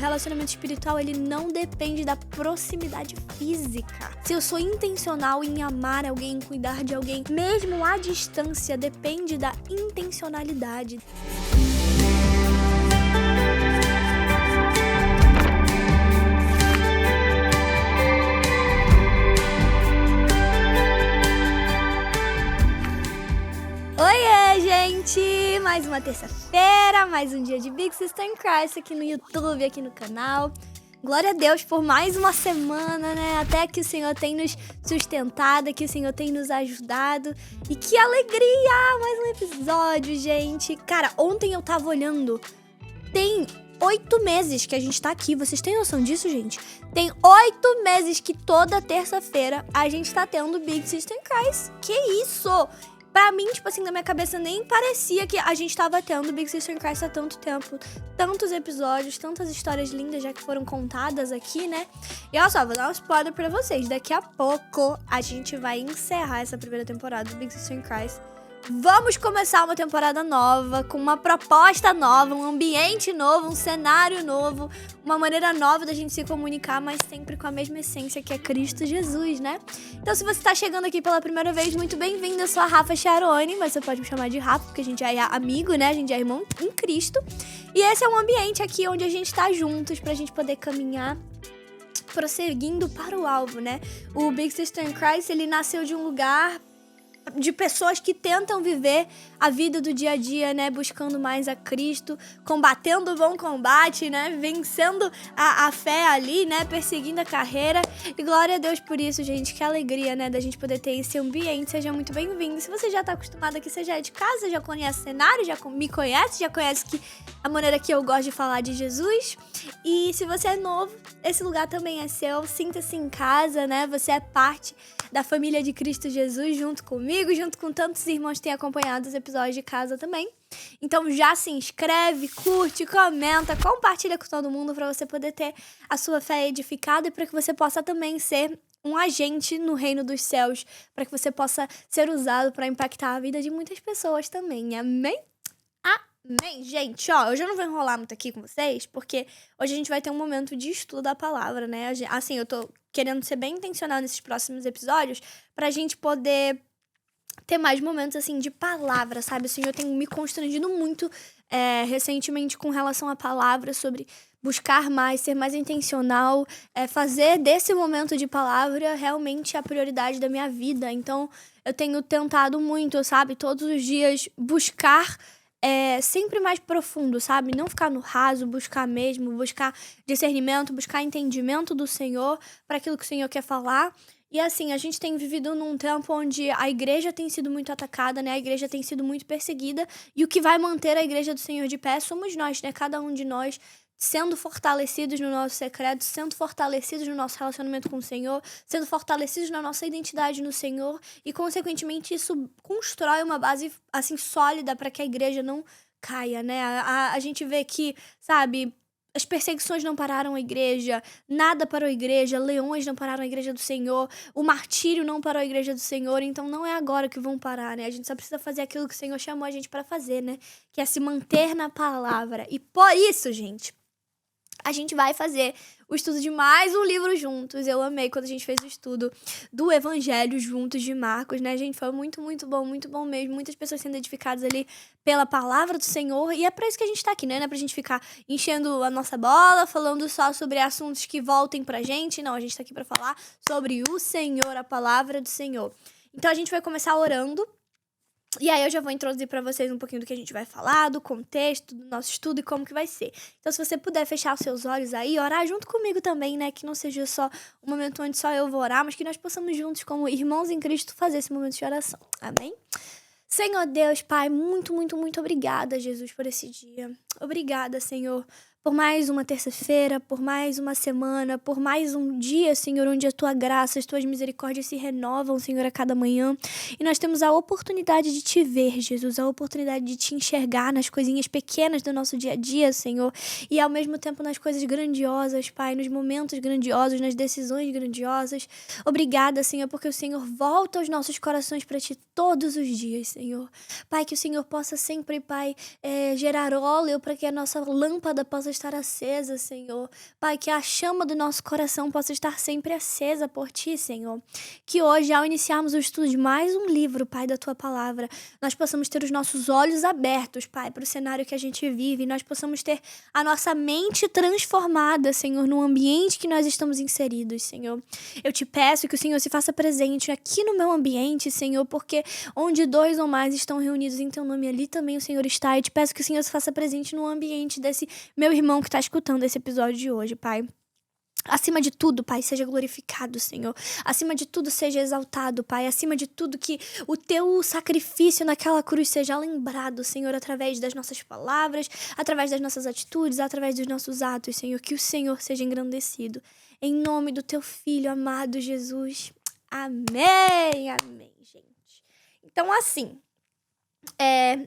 relacionamento espiritual, ele não depende da proximidade física. Se eu sou intencional em amar alguém, em cuidar de alguém, mesmo à distância, depende da intencionalidade. Oiê, gente! Mais uma terça-feira, mais um dia de Big Sister in Christ aqui no YouTube, aqui no canal. Glória a Deus por mais uma semana, né? Até que o Senhor tem nos sustentado, que o Senhor tem nos ajudado. E que alegria! Mais um episódio, gente! Cara, ontem eu tava olhando, tem 8 meses que a gente tá aqui. Vocês têm noção disso, gente? Tem 8 meses que toda terça-feira a gente tá tendo Big Sister in Christ. Que isso? Pra mim, tipo assim, na minha cabeça nem parecia que a gente tava tendo Big Sister in Christ há tanto tempo. Tantos episódios, tantas histórias lindas já que foram contadas aqui, né? E olha só, vou dar um spoiler pra vocês. Daqui a pouco a gente vai encerrar essa primeira temporada do Big Sister in Christ. Vamos começar uma temporada nova, com uma proposta nova, um ambiente novo, um cenário novo, uma maneira nova da gente se comunicar, mas sempre com a mesma essência que é Cristo Jesus, né? Então, se você tá chegando aqui pela primeira vez, muito bem-vinda. Eu sou a Rafa Charone, mas você pode me chamar de Rafa, porque a gente é amigo, né? A gente é irmão em Cristo. E esse é um ambiente aqui onde a gente tá juntos pra gente poder caminhar prosseguindo para o alvo, né? O Big Sister in Christ, ele nasceu de um lugar de pessoas que tentam viver a vida do dia a dia, né? Buscando mais a Cristo, combatendo o bom combate, né? Vencendo a fé ali, né? Perseguindo a carreira. E glória a Deus por isso, gente. Que alegria, né? Da gente poder ter esse ambiente. Seja muito bem-vindo. Se você já tá acostumado aqui, você já é de casa, já conhece o cenário, já me conhece, já conhece a maneira que eu gosto de falar de Jesus. E se você é novo, esse lugar também é seu. Sinta-se em casa, né? Você é parte da família de Cristo Jesus junto comigo, junto com tantos irmãos que têm acompanhado os episódios de casa também. Então já se inscreve, curte, comenta, compartilha com todo mundo para você poder ter a sua fé edificada e para que você possa também ser um agente no reino dos céus, para que você possa ser usado para impactar a vida de muitas pessoas também. Amém? Amém, gente, ó, hoje eu não vou enrolar muito aqui com vocês, porque hoje a gente vai ter um momento de estudo da palavra, né? Assim, eu tô querendo ser bem intencional nesses próximos episódios pra gente poder ter mais momentos, assim, de palavra, sabe? Assim, eu tenho me constrangido muito recentemente com relação à palavra, sobre buscar mais, ser mais intencional, fazer desse momento de palavra realmente a prioridade da minha vida. Então, eu tenho tentado muito, sabe? Todos os dias buscar sempre mais profundo, sabe? Não ficar no raso, buscar mesmo, buscar discernimento, buscar entendimento do Senhor para aquilo que o Senhor quer falar. E assim, a gente tem vivido num tempo onde a igreja tem sido muito atacada, né? A igreja tem sido muito perseguida. E o que vai manter a igreja do Senhor de pé somos nós, né? Cada um de nós sendo fortalecidos no nosso secreto, sendo fortalecidos no nosso relacionamento com o Senhor, sendo fortalecidos na nossa identidade no Senhor e, consequentemente, isso constrói uma base, assim, sólida para que a igreja não caia, né? A gente vê que, sabe, as perseguições não pararam a igreja, nada parou a igreja, leões não pararam a igreja do Senhor, o martírio não parou a igreja do Senhor, então não é agora que vão parar, né? A gente só precisa fazer aquilo que o Senhor chamou a gente para fazer, né? Que é se manter na palavra. E por isso, gente, a gente vai fazer o estudo de mais um livro juntos. Eu amei quando a gente fez o estudo do Evangelho juntos de Marcos, né, gente? Foi muito bom mesmo. Muitas pessoas sendo edificadas ali pela palavra do Senhor. E é pra isso que a gente tá aqui, né? Não é pra gente ficar enchendo a nossa bola, falando só sobre assuntos que voltem pra gente. Não, a gente tá aqui pra falar sobre o Senhor, a palavra do Senhor. Então a gente vai começar orando. E aí eu já vou introduzir pra vocês um pouquinho do que a gente vai falar, do contexto, do nosso estudo e como que vai ser. Então, se você puder fechar os seus olhos aí, orar junto comigo também, né? Que não seja só um momento onde só eu vou orar, mas que nós possamos juntos, como irmãos em Cristo, fazer esse momento de oração. Amém? Senhor Deus, Pai, muito obrigada, Jesus, por esse dia. Obrigada, Senhor, por mais uma terça-feira, por mais uma semana, por mais um dia, Senhor, onde a Tua graça, as Tuas misericórdias se renovam, Senhor, a cada manhã. E nós temos a oportunidade de Te ver, Jesus, a oportunidade de Te enxergar nas coisinhas pequenas do nosso dia a dia, Senhor, e ao mesmo tempo nas coisas grandiosas, Pai, nos momentos grandiosos, nas decisões grandiosas. Obrigada, Senhor, porque o Senhor volta os nossos corações para Ti todos os dias, Senhor. Pai, que o Senhor possa sempre, Pai, gerar óleo para que a nossa lâmpada possa estar acesa, Senhor. Pai, que a chama do nosso coração possa estar sempre acesa por Ti, Senhor. Que hoje, ao iniciarmos o estudo de mais um livro, Pai, da Tua Palavra, nós possamos ter os nossos olhos abertos, Pai, para o cenário que a gente vive, e nós possamos ter a nossa mente transformada, Senhor, no ambiente que nós estamos inseridos, Senhor. Eu te peço que o Senhor se faça presente aqui no meu ambiente, Senhor, porque onde 2 ou mais estão reunidos em Teu nome, ali também o Senhor está. E te peço que o Senhor se faça presente no ambiente desse meu irmão que está escutando esse episódio de hoje, Pai. Acima de tudo, Pai, seja glorificado, Senhor. Acima de tudo, seja exaltado, Pai. Acima de tudo, que o Teu sacrifício naquela cruz seja lembrado, Senhor, através das nossas palavras, através das nossas atitudes, através dos nossos atos, Senhor. Que o Senhor seja engrandecido. Em nome do Teu Filho amado Jesus. Amém, amém, gente. Então, assim,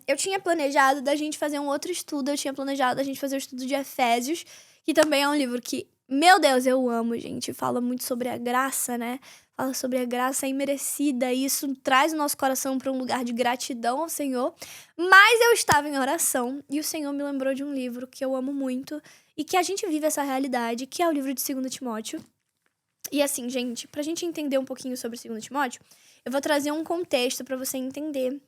eu tinha planejado da gente fazer um outro estudo. Eu tinha planejado da gente fazer o estudo de Efésios, que também é um livro que, meu Deus, eu amo, gente. Fala muito sobre a graça, né? Fala sobre a graça imerecida. E isso traz o nosso coração para um lugar de gratidão ao Senhor. Mas eu estava em oração e o Senhor me lembrou de um livro que eu amo muito e que a gente vive essa realidade, que é o livro de 2 Timóteo. E assim, gente, pra gente entender um pouquinho sobre 2 Timóteo, eu vou trazer um contexto pra você entender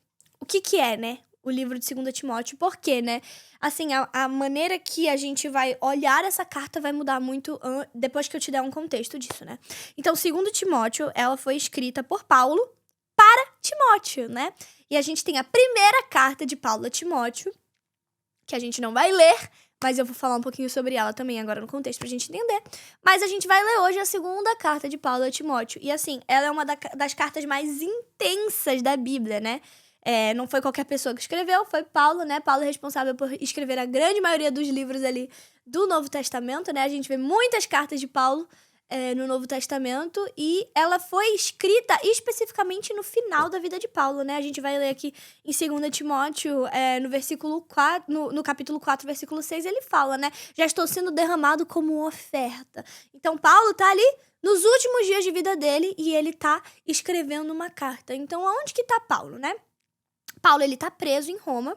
o que é, né, o livro de 2 Timóteo. Por quê, né? Assim, a maneira que a gente vai olhar essa carta vai mudar muito depois que eu te der um contexto disso, né? Então, 2 Timóteo, ela foi escrita por Paulo para Timóteo, né? E a gente tem a primeira carta de Paulo a Timóteo, que a gente não vai ler, mas eu vou falar um pouquinho sobre ela também agora no contexto pra gente entender. Mas a gente vai ler hoje a segunda carta de Paulo a Timóteo. E assim, ela é uma das cartas mais intensas da Bíblia, né? Não foi qualquer pessoa que escreveu, foi Paulo, né? Paulo é responsável por escrever a grande maioria dos livros ali do Novo Testamento, né? A gente vê muitas cartas de Paulo no Novo Testamento, e ela foi escrita especificamente no final da vida de Paulo, né? A gente vai ler aqui em 2 Timóteo, no versículo 4, no capítulo 4, versículo 6, ele fala, né? Já estou sendo derramado como oferta. Então, Paulo tá ali nos últimos dias de vida dele e ele tá escrevendo uma carta. Então, aonde que tá Paulo, né? Paulo, ele tá preso em Roma,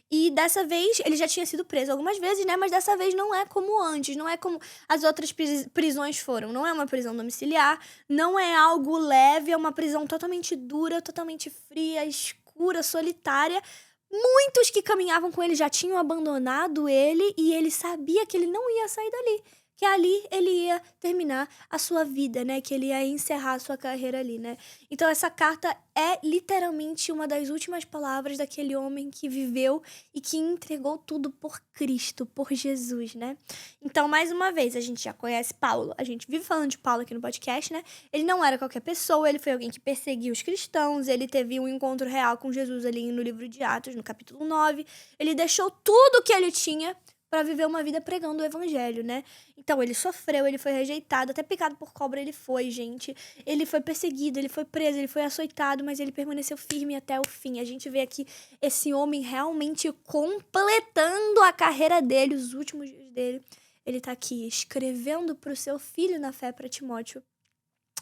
e dessa vez, ele já tinha sido preso algumas vezes, né, mas dessa vez não é como antes, não é como as outras prisões foram, não é uma prisão domiciliar, não é algo leve, é uma prisão totalmente dura, totalmente fria, escura, solitária. Muitos que caminhavam com ele já tinham abandonado ele, e ele sabia que ele não ia sair dali, que ali ele ia terminar a sua vida, né? Que ele ia encerrar a sua carreira ali, né? Então, essa carta é literalmente uma das últimas palavras daquele homem que viveu e que entregou tudo por Cristo, por Jesus, né? Então, mais uma vez, a gente já conhece Paulo. A gente vive falando de Paulo aqui no podcast, né? Ele não era qualquer pessoa, ele foi alguém que perseguiu os cristãos, ele teve um encontro real com Jesus ali no livro de Atos, no capítulo 9. Ele deixou tudo que ele tinha para viver uma vida pregando o evangelho, né? Então, ele sofreu, ele foi rejeitado, até picado por cobra ele foi, gente. Ele foi perseguido, ele foi preso, ele foi açoitado, mas ele permaneceu firme até o fim. A gente vê aqui esse homem realmente completando a carreira dele, os últimos dias dele. Ele tá aqui escrevendo pro seu filho na fé, para Timóteo,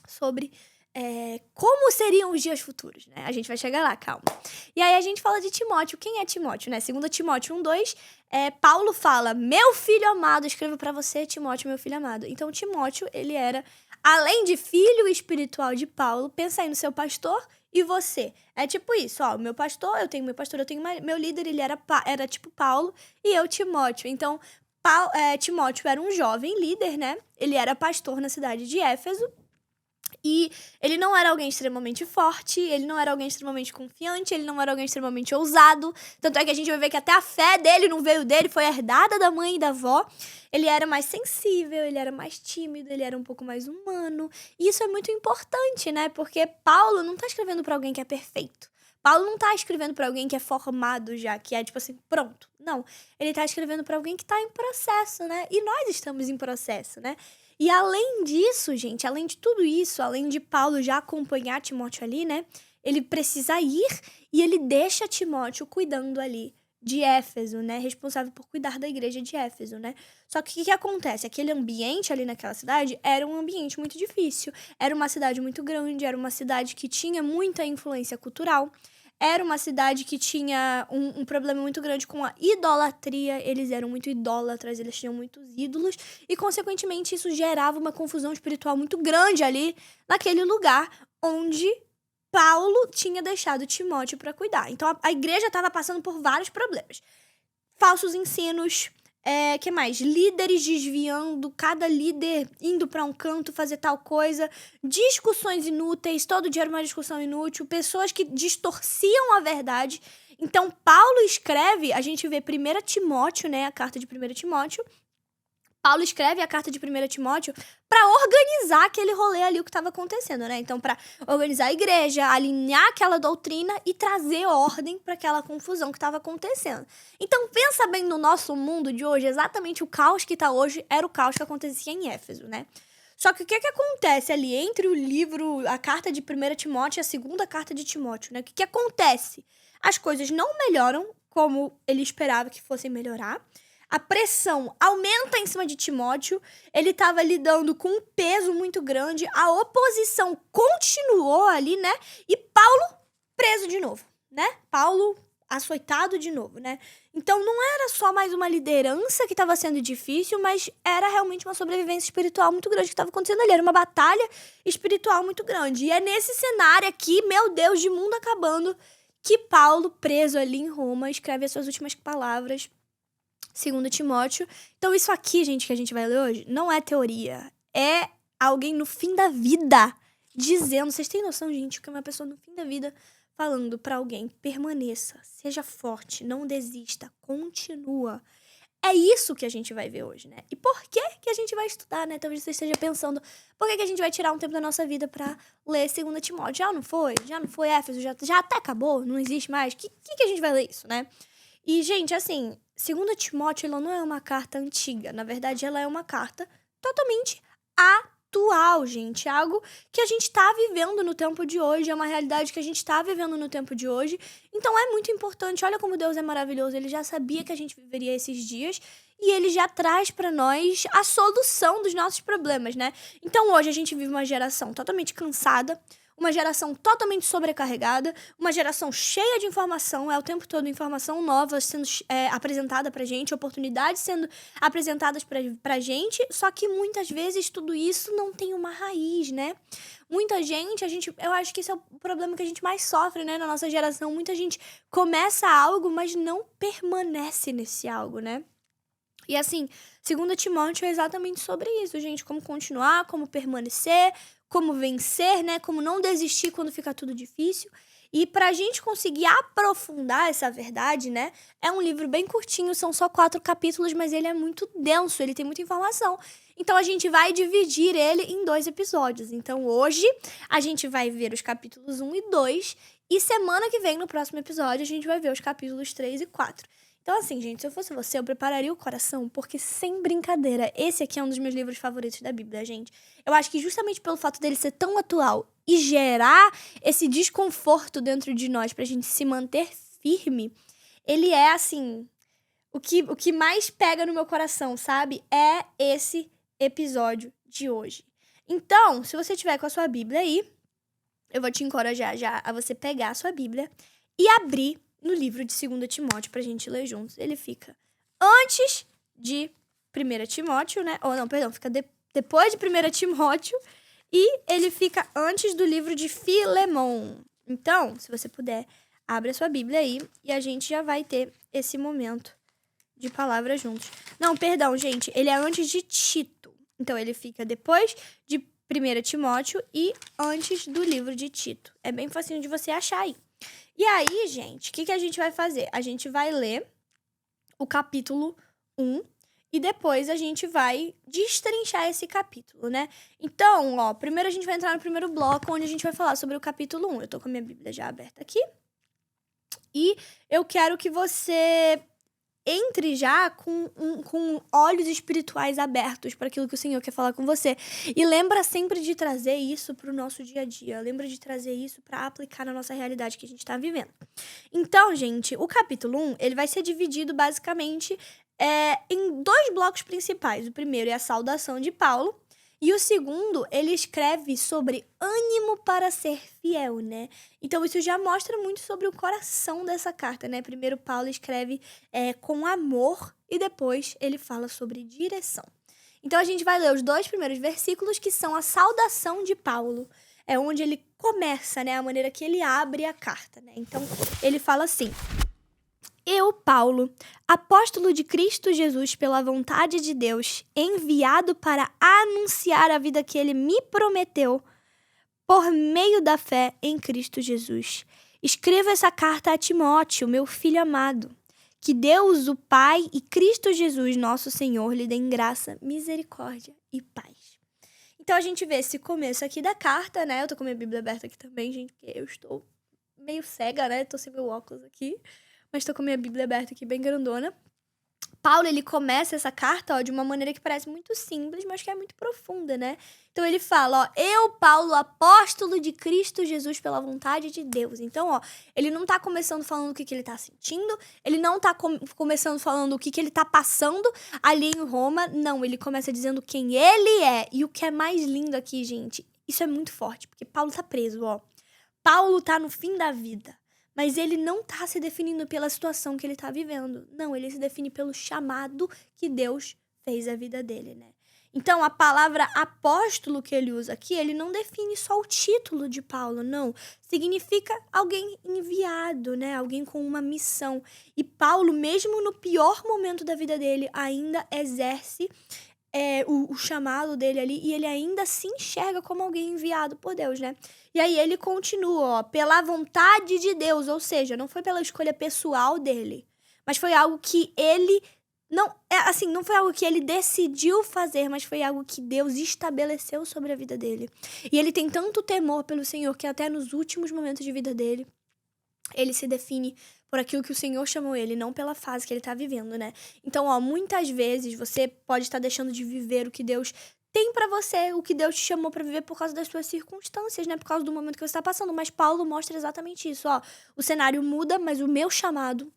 sobre como seriam os dias futuros, né? A gente vai chegar lá, calma. E aí a gente fala de Timóteo. Quem é Timóteo, né? 2 Timóteo 1:2, Paulo fala: meu filho amado, escrevo pra você, Timóteo, meu filho amado. Então, Timóteo, ele era, além de filho espiritual de Paulo, pensa aí no seu pastor e você. É tipo isso, ó, meu pastor, eu tenho meu líder, ele era tipo Paulo, e eu, Timóteo. Então, Timóteo era um jovem líder, né? Ele era pastor na cidade de Éfeso. E ele não era alguém extremamente forte, ele não era alguém extremamente confiante, ele não era alguém extremamente ousado. Tanto é que a gente vai ver que até a fé dele não veio dele, foi herdada da mãe e da avó. Ele era mais sensível, ele era mais tímido, ele era um pouco mais humano. E isso é muito importante, né? Porque Paulo não tá escrevendo pra alguém que é perfeito. Paulo não tá escrevendo pra alguém que é formado já, que é tipo assim, pronto. Não, ele tá escrevendo pra alguém que tá em processo, né? E nós estamos em processo, né? E além disso, gente, além de tudo isso, além de Paulo já acompanhar Timóteo ali, né? Ele precisa ir e ele deixa Timóteo cuidando ali de Éfeso, né? Responsável por cuidar da igreja de Éfeso, né? Só que o que acontece? Aquele ambiente ali naquela cidade era um ambiente muito difícil. Era uma cidade muito grande, era uma cidade que tinha muita influência cultural. era uma cidade que tinha um problema muito grande com a idolatria. Eles eram muito idólatras, eles tinham muitos ídolos. E, consequentemente, isso gerava uma confusão espiritual muito grande ali, naquele lugar onde Paulo tinha deixado Timóteo para cuidar. Então, a igreja estava passando por vários problemas. Falsos ensinos, que mais? Líderes desviando, cada líder indo para um canto fazer tal coisa, discussões inúteis, todo dia era uma discussão inútil, pessoas que distorciam a verdade. Então, Paulo escreve, a gente vê 1 Timóteo, né, a carta de 1 Timóteo, Paulo escreve a carta de 1 Timóteo para organizar aquele rolê ali, o que estava acontecendo, né? Então, para organizar a igreja, alinhar aquela doutrina e trazer ordem para aquela confusão que estava acontecendo. Então, pensa bem no nosso mundo de hoje, exatamente o caos que está hoje era o caos que acontecia em Éfeso, né? Só que o que acontece ali entre o livro, a carta de 1 Timóteo e a segunda carta de Timóteo, né? O que acontece? As coisas não melhoram como ele esperava que fossem melhorar. A pressão aumenta em cima de Timóteo, ele estava lidando com um peso muito grande, a oposição continuou ali, né? E Paulo preso de novo, né? Paulo açoitado de novo, né? Então não era só mais uma liderança que estava sendo difícil, mas era realmente uma sobrevivência espiritual muito grande que estava acontecendo ali, era uma batalha espiritual muito grande. E é nesse cenário aqui, meu Deus, de mundo acabando, que Paulo, preso ali em Roma, escreve as suas últimas palavras, 2 Timóteo. Então isso aqui, gente, que a gente vai ler hoje, não é teoria. É alguém no fim da vida dizendo... Vocês têm noção, gente, que é uma pessoa no fim da vida falando pra alguém: permaneça, seja forte, não desista, continua. É isso que a gente vai ver hoje, né? E por que a gente vai estudar, né? Talvez você esteja pensando, por que a gente vai tirar um tempo da nossa vida pra ler 2 Timóteo? Já não foi Éfeso, já até acabou, não existe mais. Que a gente vai ler isso, né? E, gente, assim, 2 Timóteo, ela não é uma carta antiga. Na verdade, ela é uma carta totalmente atual, gente. Algo que a gente tá vivendo no tempo de hoje. É uma realidade que a gente tá vivendo no tempo de hoje. Então, é muito importante. Olha como Deus é maravilhoso. Ele já sabia que a gente viveria esses dias. E ele já traz pra nós a solução dos nossos problemas, né? Então, hoje, a gente vive uma geração totalmente cansada. Uma geração totalmente sobrecarregada, uma geração cheia de informação, é o tempo todo informação nova sendo apresentada pra gente, oportunidades sendo apresentadas pra gente, só que muitas vezes tudo isso não tem uma raiz, né? Muita gente, eu acho que esse é o problema que a gente mais sofre, né, na nossa geração. Muita gente começa algo, mas não permanece nesse algo, né? E assim, 2 Timóteo é exatamente sobre isso, gente. Como continuar, como permanecer, como vencer, né? Como não desistir quando fica tudo difícil. E pra gente conseguir aprofundar essa verdade, né? É um livro bem curtinho, são só 4 capítulos, mas ele é muito denso, ele tem muita informação. Então a gente vai dividir ele em 2 episódios. Então hoje a gente vai ver os capítulos 1 e 2. E semana que vem, no próximo episódio, a gente vai ver os capítulos 3 e 4. Então, assim, gente, se eu fosse você, eu prepararia o coração, porque, sem brincadeira, esse aqui é um dos meus livros favoritos da Bíblia, gente. Eu acho que justamente pelo fato dele ser tão atual e gerar esse desconforto dentro de nós pra gente se manter firme, ele é, assim, o que mais pega no meu coração, sabe? É esse episódio de hoje. Então, se você tiver com a sua Bíblia aí, eu vou te encorajar já a você pegar a sua Bíblia e abrir no livro de 2 Timóteo pra gente ler juntos. Ele fica antes de 1 Timóteo, né? Ou não, perdão, fica depois de 1 Timóteo e ele fica antes do livro de Filemon. Então, se você puder, abre a sua Bíblia aí e a gente já vai ter esse momento de palavras juntos. Não, perdão, gente, ele é antes de Tito. Então, ele fica depois de 1 Timóteo e antes do livro de Tito. É bem facinho de você achar aí. E aí, gente, o que a gente vai fazer? A gente vai ler o capítulo 1 e depois a gente vai destrinchar esse capítulo, né? Então, ó, primeiro a gente vai entrar no primeiro bloco, onde a gente vai falar sobre o capítulo 1. Eu tô com a minha Bíblia já aberta aqui. E eu quero que você entre já com olhos espirituais abertos para aquilo que o Senhor quer falar com você. E lembra sempre de trazer isso para o nosso dia a dia. Lembra de trazer isso para aplicar na nossa realidade que a gente está vivendo. Então, gente, o capítulo 1, ele vai ser dividido basicamente em 2 blocos principais. O primeiro é a saudação de Paulo E o segundo, ele escreve sobre ânimo para ser fiel, né? Então, isso já mostra muito sobre o coração dessa carta, né? Primeiro, Paulo escreve com amor e depois ele fala sobre direção. Então, a gente vai ler os 2 primeiros versículos, que são a saudação de Paulo. É onde ele começa, né? A maneira que ele abre a carta, né? Então, ele fala assim: Eu, Paulo, apóstolo de Cristo Jesus pela vontade de Deus, enviado para anunciar a vida que ele me prometeu por meio da fé em Cristo Jesus. Escreva essa carta a Timóteo, meu filho amado. Que Deus, o Pai e Cristo Jesus, nosso Senhor, lhe deem graça, misericórdia e paz. Então, a gente vê esse começo aqui da carta, né? Eu tô com minha Bíblia aberta aqui também, gente, porque eu estou meio cega, né? Tô sem meu óculos aqui, mas tô com minha Bíblia aberta aqui bem grandona. Paulo, ele começa essa carta, de uma maneira que parece muito simples, mas que é muito profunda, né? Então, ele fala, eu, Paulo, apóstolo de Cristo Jesus pela vontade de Deus. Então, ele não tá começando falando o que ele tá sentindo, ele não tá começando falando o que ele tá passando ali em Roma. Não, ele começa dizendo quem ele é. E o que é mais lindo aqui, gente, isso é muito forte, porque Paulo tá preso, Paulo tá no fim da vida. Mas ele não tá se definindo pela situação que ele tá vivendo. Não, ele se define pelo chamado que Deus fez à vida dele, né? Então, a palavra apóstolo que ele usa aqui, ele não define só o título de Paulo, não. Significa alguém enviado, né? Alguém com uma missão. E Paulo, mesmo no pior momento da vida dele, ainda exerce o chamado dele ali, e ele ainda se enxerga como alguém enviado por Deus, né? E aí ele continua, pela vontade de Deus, ou seja, não foi pela escolha pessoal dele, mas foi algo que ele não foi algo que ele decidiu fazer, mas foi algo que Deus estabeleceu sobre a vida dele. E ele tem tanto temor pelo Senhor que até nos últimos momentos de vida dele, ele se define por aquilo que o Senhor chamou ele, não pela fase que ele tá vivendo, né? Então, muitas vezes você pode estar deixando de viver o que Deus tem pra você, o que Deus te chamou pra viver por causa das suas circunstâncias, né? Por causa do momento que você tá passando. Mas Paulo mostra exatamente isso, o cenário muda, mas o meu chamado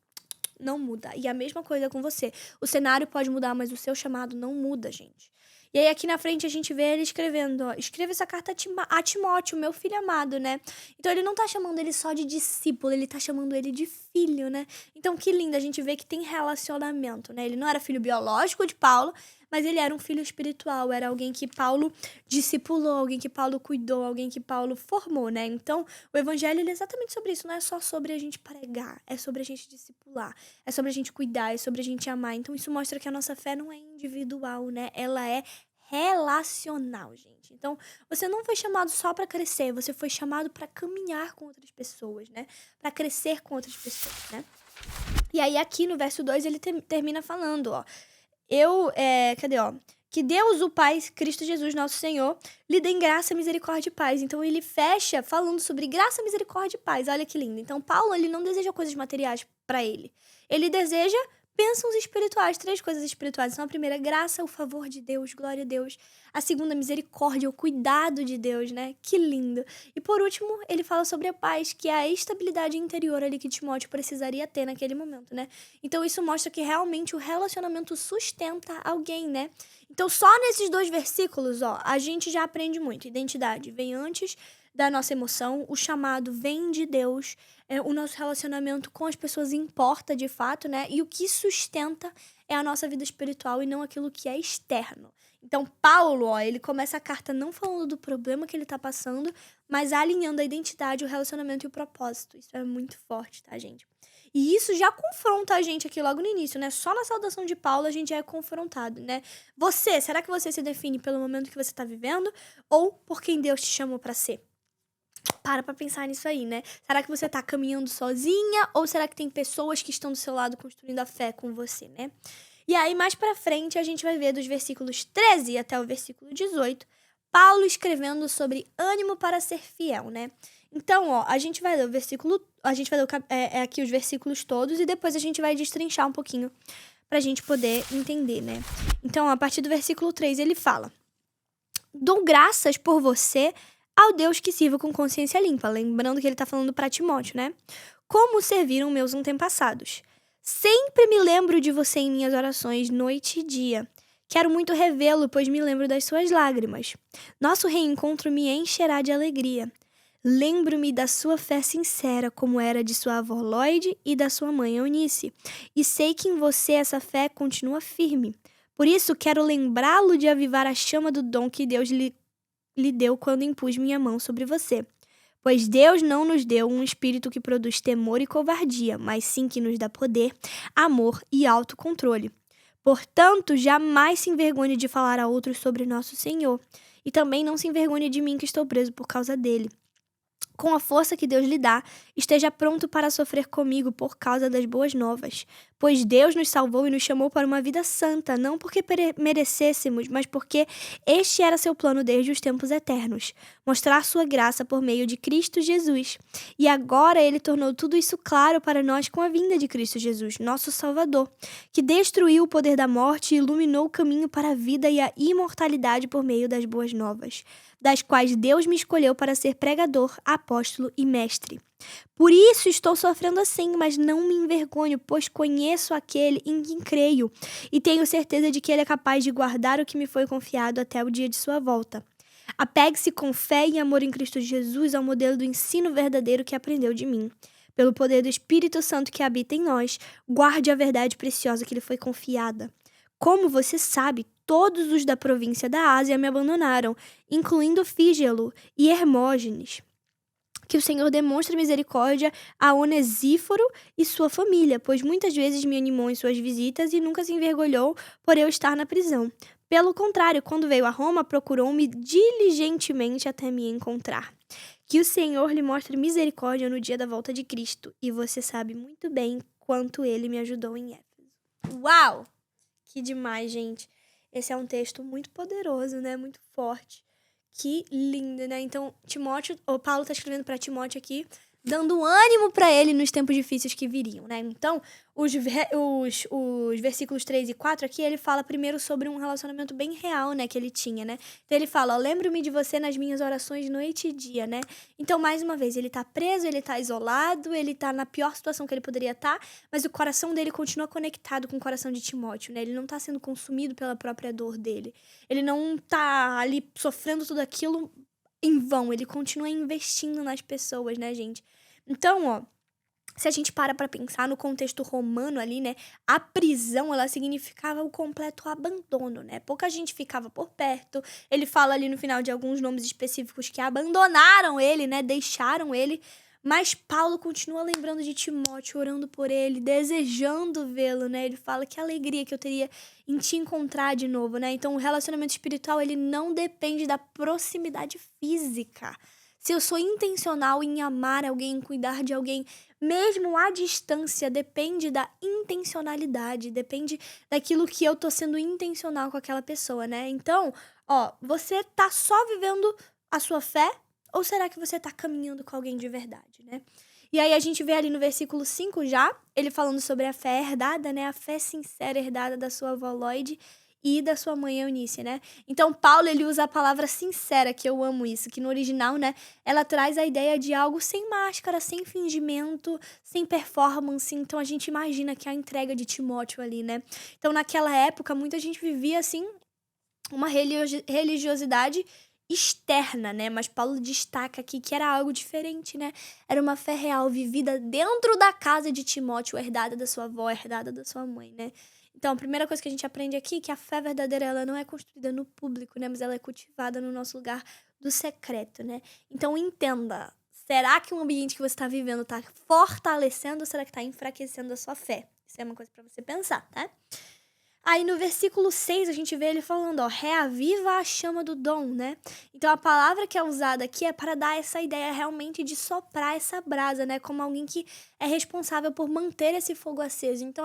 não muda. E a mesma coisa com você. O cenário pode mudar, mas o seu chamado não muda, gente. E aí, aqui na frente, a gente vê ele escrevendo, escreva essa carta a Timóteo, meu filho amado, né? Então, ele não tá chamando ele só de discípulo, ele tá chamando ele de filho, né? Então, que lindo, a gente vê que tem relacionamento, né? Ele não era filho biológico de Paulo, mas ele era um filho espiritual, era alguém que Paulo discipulou, alguém que Paulo cuidou, alguém que Paulo formou, né? Então, o evangelho ele é exatamente sobre isso, não é só sobre a gente pregar, é sobre a gente discipular, é sobre a gente cuidar, é sobre a gente amar. Então, isso mostra que a nossa fé não é individual, né? Ela é relacional, gente. Então, você não foi chamado só para crescer, você foi chamado para caminhar com outras pessoas, né? Para crescer com outras pessoas, né? E aí, aqui no verso 2, ele termina falando, que Deus, o Pai, Cristo Jesus, nosso Senhor, lhe dê graça, misericórdia e paz. Então, ele fecha falando sobre graça, misericórdia e paz. Olha que lindo. Então, Paulo, ele não deseja coisas materiais para ele. Ele deseja bênçãos espirituais, 3 coisas espirituais. Então, a primeira, graça, o favor de Deus, glória a Deus. A segunda, misericórdia, o cuidado de Deus, né? Que lindo. E por último, ele fala sobre a paz, que é a estabilidade interior ali que Timóteo precisaria ter naquele momento, né? Então, isso mostra que realmente o relacionamento sustenta alguém, né? Então, só nesses 2 versículos, a gente já aprende muito. Identidade vem antes da nossa emoção, o chamado vem de Deus, o nosso relacionamento com as pessoas importa de fato, né? E o que sustenta é a nossa vida espiritual e não aquilo que é externo. Então, Paulo, ele começa a carta não falando do problema que ele tá passando, mas alinhando a identidade, o relacionamento e o propósito. Isso é muito forte, tá, gente? E isso já confronta a gente aqui logo no início, né? Só na saudação de Paulo a gente já é confrontado, né? Será que você se define pelo momento que você tá vivendo ou por quem Deus te chamou pra ser? Para pensar nisso aí, né? Será que você tá caminhando sozinha ou será que tem pessoas que estão do seu lado construindo a fé com você, né? E aí, mais pra frente, a gente vai ver dos versículos 13 até o versículo 18, Paulo escrevendo sobre ânimo para ser fiel, né? Então, a gente vai ler aqui os versículos todos e depois a gente vai destrinchar um pouquinho pra gente poder entender, né? Então, a partir do versículo 3, ele fala: Dou graças por você ao Deus que sirva com consciência limpa. Lembrando que ele tá falando pra Timóteo, né? Como serviram meus antepassados. Sempre me lembro de você em minhas orações, noite e dia. Quero muito revê-lo, pois me lembro das suas lágrimas. Nosso reencontro me encherá de alegria. Lembro-me da sua fé sincera, como era de sua avó Lloyd e da sua mãe Eunice, e sei que em você essa fé continua firme. Por isso, quero lembrá-lo de avivar a chama do dom que Deus lhe deu quando impus minha mão sobre você. Pois Deus não nos deu um espírito que produz temor e covardia, mas sim que nos dá poder, amor e autocontrole. Portanto, jamais se envergonhe de falar a outros sobre nosso Senhor, e também não se envergonhe de mim que estou preso por causa dele. Com a força que Deus lhe dá, esteja pronto para sofrer comigo por causa das boas novas. Pois Deus nos salvou e nos chamou para uma vida santa, não porque merecêssemos, mas porque este era seu plano desde os tempos eternos. Mostrar sua graça por meio de Cristo Jesus. E agora ele tornou tudo isso claro para nós com a vinda de Cristo Jesus, nosso Salvador, que destruiu o poder da morte e iluminou o caminho para a vida e a imortalidade por meio das boas novas, das quais Deus me escolheu para ser pregador, apóstolo e mestre. Por isso estou sofrendo assim, mas não me envergonho, pois conheço aquele em quem creio e tenho certeza de que ele é capaz de guardar o que me foi confiado até o dia de sua volta. Apegue-se com fé e amor em Cristo Jesus ao modelo do ensino verdadeiro que aprendeu de mim. Pelo poder do Espírito Santo que habita em nós, guarde a verdade preciosa que lhe foi confiada. Como você sabe, todos os da província da Ásia me abandonaram, incluindo Fígelo e Hermógenes. Que o Senhor demonstre misericórdia a Onesíforo e sua família, pois muitas vezes me animou em suas visitas e nunca se envergonhou por eu estar na prisão. Pelo contrário, quando veio a Roma, procurou-me diligentemente até me encontrar. Que o Senhor lhe mostre misericórdia no dia da volta de Cristo, e você sabe muito bem quanto ele me ajudou em Éfeso. Uau! Que demais, gente. Esse é um texto muito poderoso, né? Muito forte. Que lindo, né? Então, Paulo está escrevendo para Timóteo aqui, dando ânimo para ele nos tempos difíceis que viriam, né? Então, os versículos 3 e 4 aqui, ele fala primeiro sobre um relacionamento bem real, né, que ele tinha, né? Então, ele fala, lembro-me de você nas minhas orações noite e dia, né? Então, mais uma vez, ele tá preso, ele tá isolado, ele tá na pior situação que ele poderia estar, mas o coração dele continua conectado com o coração de Timóteo, né? Ele não tá sendo consumido pela própria dor dele. Ele não tá ali sofrendo tudo aquilo em vão, ele continua investindo nas pessoas, né, gente? Então, ó, se a gente para pra pensar no contexto romano ali, né, a prisão, ela significava o completo abandono, né? Pouca gente ficava por perto. Ele fala ali no final de alguns nomes específicos que abandonaram ele, né, deixaram ele. Mas Paulo continua lembrando de Timóteo, orando por ele, desejando vê-lo, né? Ele fala que alegria que eu teria em te encontrar de novo, né? Então, o relacionamento espiritual, ele não depende da proximidade física. Se eu sou intencional em amar alguém, em cuidar de alguém, mesmo à distância, depende da intencionalidade, depende daquilo que eu tô sendo intencional com aquela pessoa, né? Então, ó, você tá só vivendo a sua fé? Ou será que você tá caminhando com alguém de verdade, né? E aí a gente vê ali no versículo 5 já, ele falando sobre a fé herdada, né? A fé sincera herdada da sua avó Lloyd e da sua mãe Eunice, né? Então Paulo, ele usa a palavra sincera, que eu amo isso, que no original, né? Ela traz a ideia de algo sem máscara, sem fingimento, sem performance. Então a gente imagina que é a entrega de Timóteo ali, né? Então naquela época, muita gente vivia assim, uma religiosidade externa, né? Mas Paulo destaca aqui que era algo diferente, né? Era uma fé real vivida dentro da casa de Timóteo, herdada da sua avó, herdada da sua mãe, né? Então, a primeira coisa que a gente aprende aqui é que a fé verdadeira, ela não é construída no público, né? Mas ela é cultivada no nosso lugar do secreto, né? Então, entenda, será que o ambiente que você está vivendo está fortalecendo ou será que está enfraquecendo a sua fé? Isso é uma coisa para você pensar, tá? Aí no versículo 6 a gente vê ele falando, ó, reaviva a chama do dom, né? Então a palavra que é usada aqui é para dar essa ideia realmente de soprar essa brasa, né? Como alguém que é responsável por manter esse fogo aceso. Então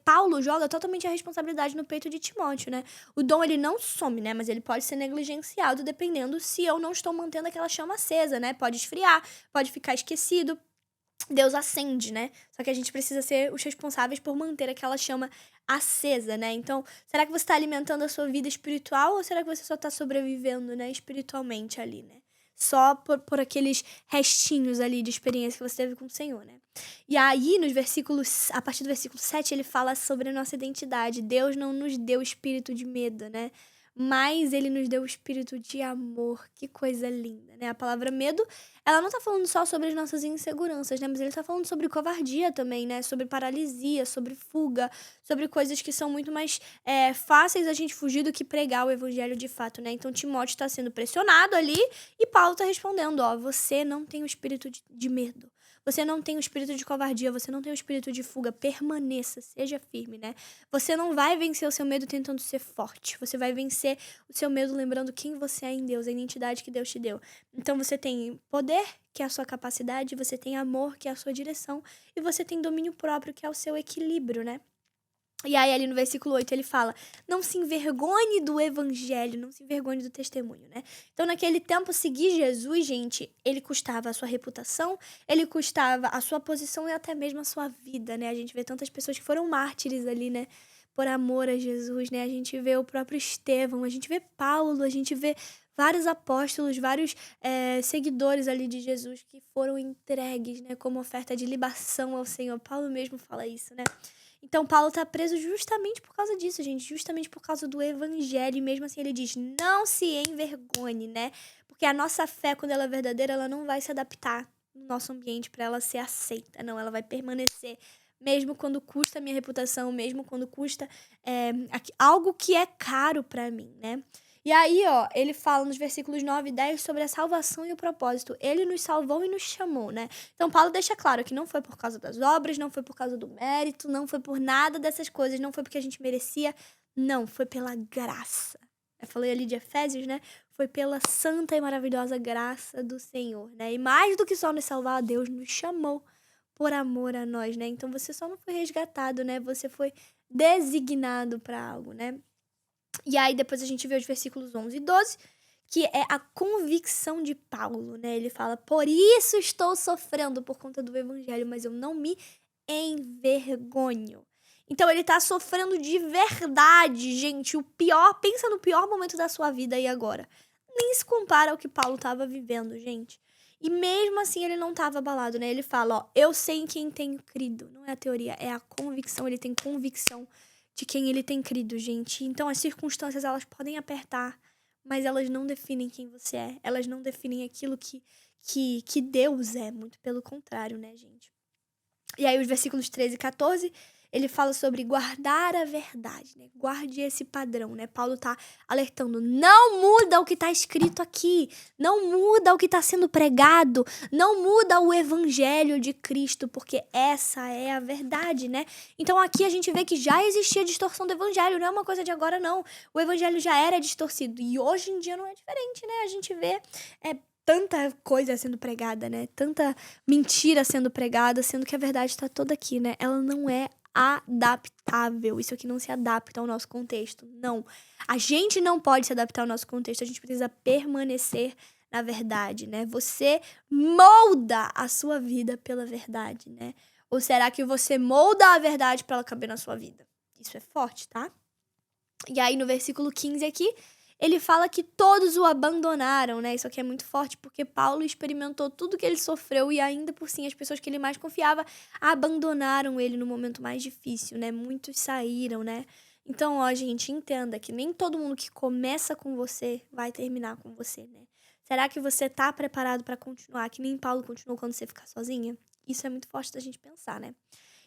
Paulo joga totalmente a responsabilidade no peito de Timóteo, né? O dom ele não some, né? Mas ele pode ser negligenciado dependendo se eu não estou mantendo aquela chama acesa, né? Pode esfriar, pode ficar esquecido. Deus acende, né? Só que a gente precisa ser os responsáveis por manter aquela chama acesa, né? Então, será que você está alimentando a sua vida espiritual ou será que você só está sobrevivendo, né, espiritualmente ali, né? só por aqueles restinhos ali de experiência que você teve com o Senhor, né? E aí, a partir do versículo 7, ele fala sobre a nossa identidade. Deus não nos deu espírito de medo, né? Mas ele nos deu o espírito de amor. Que coisa linda, né? A palavra medo, ela não tá falando só sobre as nossas inseguranças, né? Mas ele tá falando sobre covardia também, né? Sobre paralisia, sobre fuga, sobre coisas que são muito mais fáceis a gente fugir do que pregar o evangelho de fato, né? Então, Timóteo tá sendo pressionado ali e Paulo tá respondendo, ó, você não tem o espírito de medo. Você não tem o espírito de covardia, você não tem o espírito de fuga. Permaneça, seja firme, né? Você não vai vencer o seu medo tentando ser forte. Você vai vencer o seu medo lembrando quem você é em Deus, a identidade que Deus te deu. Então você tem poder, que é a sua capacidade, você tem amor, que é a sua direção, e você tem domínio próprio, que é o seu equilíbrio, né? E aí, ali no versículo 8, ele fala, não se envergonhe do evangelho, não se envergonhe do testemunho, né? Então, naquele tempo, seguir Jesus, gente, ele custava a sua reputação, ele custava a sua posição e até mesmo a sua vida, né? A gente vê tantas pessoas que foram mártires ali, né? Por amor a Jesus, né? A gente vê o próprio Estevão, a gente vê Paulo, a gente vê vários apóstolos, vários seguidores ali de Jesus que foram entregues, né? Como oferta de libação ao Senhor. Paulo mesmo fala isso, né? Então, Paulo tá preso justamente por causa disso, gente. Justamente por causa do evangelho. E mesmo assim ele diz, não se envergonhe, né? Porque a nossa fé, quando ela é verdadeira, ela não vai se adaptar no nosso ambiente para ela ser aceita. Não, ela vai permanecer. Mesmo quando custa a minha reputação, mesmo quando custa algo que é caro para mim, né? E aí, ó, ele fala nos versículos 9 e 10 sobre a salvação e o propósito. Ele nos salvou e nos chamou, né? Então, Paulo deixa claro que não foi por causa das obras, não foi por causa do mérito, não foi por nada dessas coisas, não foi porque a gente merecia, não, foi pela graça. Eu falei ali de Efésios, né? Foi pela santa e maravilhosa graça do Senhor, né? E mais do que só nos salvar, Deus nos chamou por amor a nós, né? Então, você só não foi resgatado, né? Você foi designado para algo, né? E aí, depois a gente vê os versículos 11 e 12, que é a convicção de Paulo, né? Ele fala, por isso estou sofrendo por conta do evangelho, mas eu não me envergonho. Então, ele tá sofrendo de verdade, gente. Pensa no pior momento da sua vida aí agora. Nem se compara ao que Paulo tava vivendo, gente. E mesmo assim, ele não tava abalado, né? Ele fala, ó, eu sei em quem tenho crido. Não é a teoria, é a convicção. Ele tem convicção de quem ele tem crido, gente. Então, as circunstâncias, elas podem apertar, mas elas não definem quem você é. Elas não definem aquilo que Deus é. Muito pelo contrário, né, gente? E aí, os versículos 13 e 14, ele fala sobre guardar a verdade, né? Guarde esse padrão, né? Paulo tá alertando, não muda o que tá escrito aqui, não muda o que tá sendo pregado, não muda o evangelho de Cristo, porque essa é a verdade, né? Então aqui a gente vê que já existia distorção do evangelho, não é uma coisa de agora, não. O evangelho já era distorcido e hoje em dia não é diferente, né? A gente vê tanta coisa sendo pregada, né? Tanta mentira sendo pregada, sendo que a verdade tá toda aqui, né? Ela não é adaptável. Isso aqui não se adapta ao nosso contexto. Não. A gente não pode se adaptar ao nosso contexto. A gente precisa permanecer na verdade, né? Você molda a sua vida pela verdade, né? Ou será que você molda a verdade para ela caber na sua vida? Isso é forte, tá? E aí, no versículo 15 aqui, ele fala que todos o abandonaram, né? Isso aqui é muito forte, porque Paulo experimentou tudo que ele sofreu e ainda por cima as pessoas que ele mais confiava abandonaram ele no momento mais difícil, né? Muitos saíram, né? Então, ó, gente, entenda que nem todo mundo que começa com você vai terminar com você, né? Será que você tá preparado para continuar, que nem Paulo continuou quando você ficar sozinha? Isso é muito forte da gente pensar, né?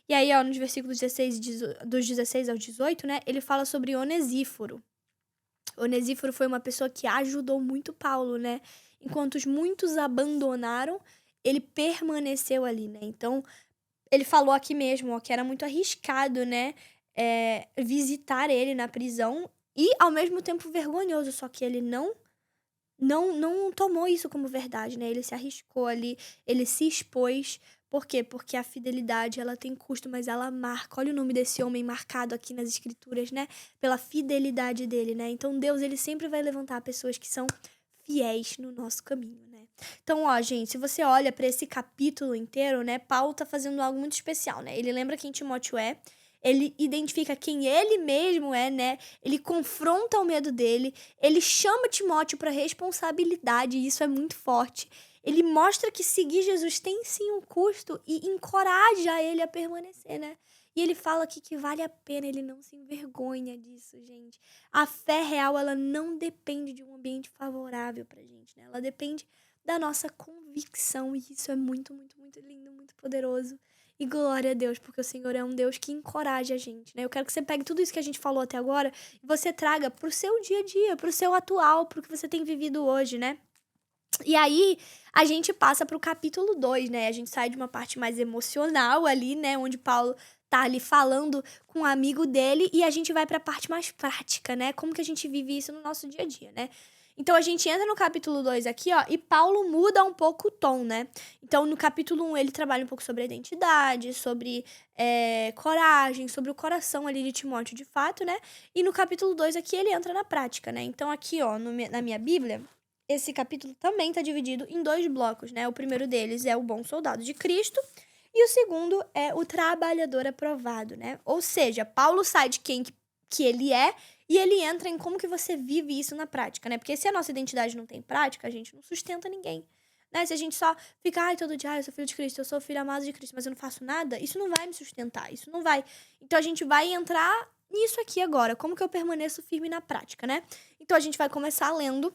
E aí, ó, nos versículos 16, dos 16 ao 18, né? Ele fala sobre Onesíforo. Onesíforo foi uma pessoa que ajudou muito Paulo, né? Enquanto os muitos abandonaram, ele permaneceu ali, né? Então, ele falou aqui mesmo, ó, que era muito arriscado, né? Visitar ele na prisão e, ao mesmo tempo, vergonhoso. Só que ele não tomou isso como verdade, né? Ele se arriscou ali, ele se expôs. Por quê? Porque a fidelidade, ela tem custo, mas ela marca. Olha o nome desse homem marcado aqui nas escrituras, né? Pela fidelidade dele, né? Então, Deus, ele sempre vai levantar pessoas que são fiéis no nosso caminho, né? Então, ó, gente, se você olha para esse capítulo inteiro, né? Paulo tá fazendo algo muito especial, né? Ele lembra quem Timóteo é. ele identifica quem ele mesmo é, né? Ele confronta o medo dele, ele chama Timóteo para responsabilidade, e isso é muito forte. Ele mostra que seguir Jesus tem sim um custo e encoraja ele a permanecer, né? E ele fala aqui que vale a pena, ele não se envergonha disso, gente. A fé real, ela não depende de um ambiente favorável pra gente, né? Ela depende da nossa convicção, e isso é muito, muito, muito lindo, muito poderoso. E glória a Deus, porque o Senhor é um Deus que encoraja a gente, né? Eu quero que você pegue tudo isso que a gente falou até agora e você traga pro seu dia a dia, pro seu atual, pro que você tem vivido hoje, né? E aí, a gente passa pro capítulo 2, né? A gente sai de uma parte mais emocional ali, né? Onde Paulo tá ali falando com um amigo dele, e a gente vai pra parte mais prática, né? Como que a gente vive isso no nosso dia a dia, né? Então, a gente entra no capítulo 2 aqui, ó, e Paulo muda um pouco o tom, né? Então, no capítulo 1, ele trabalha um pouco sobre a identidade, sobre coragem, sobre o coração ali de Timóteo, de fato, né? E no capítulo 2 aqui, ele entra na prática, né? Então, aqui, ó, na minha Bíblia, esse capítulo também tá dividido em 2 blocos, né? O primeiro deles é o bom soldado de Cristo, e o segundo é o trabalhador aprovado, né? Ou seja, Paulo sai de quem que ele é, e ele entra em como que você vive isso na prática, né? Porque se a nossa identidade não tem prática, a gente não sustenta ninguém, né? Se a gente só fica, todo dia, eu sou filho de Cristo, eu sou filho amado de Cristo, mas eu não faço nada, isso não vai me sustentar, isso não vai. Então, a gente vai entrar nisso aqui agora, como que eu permaneço firme na prática, né? Então, a gente vai começar lendo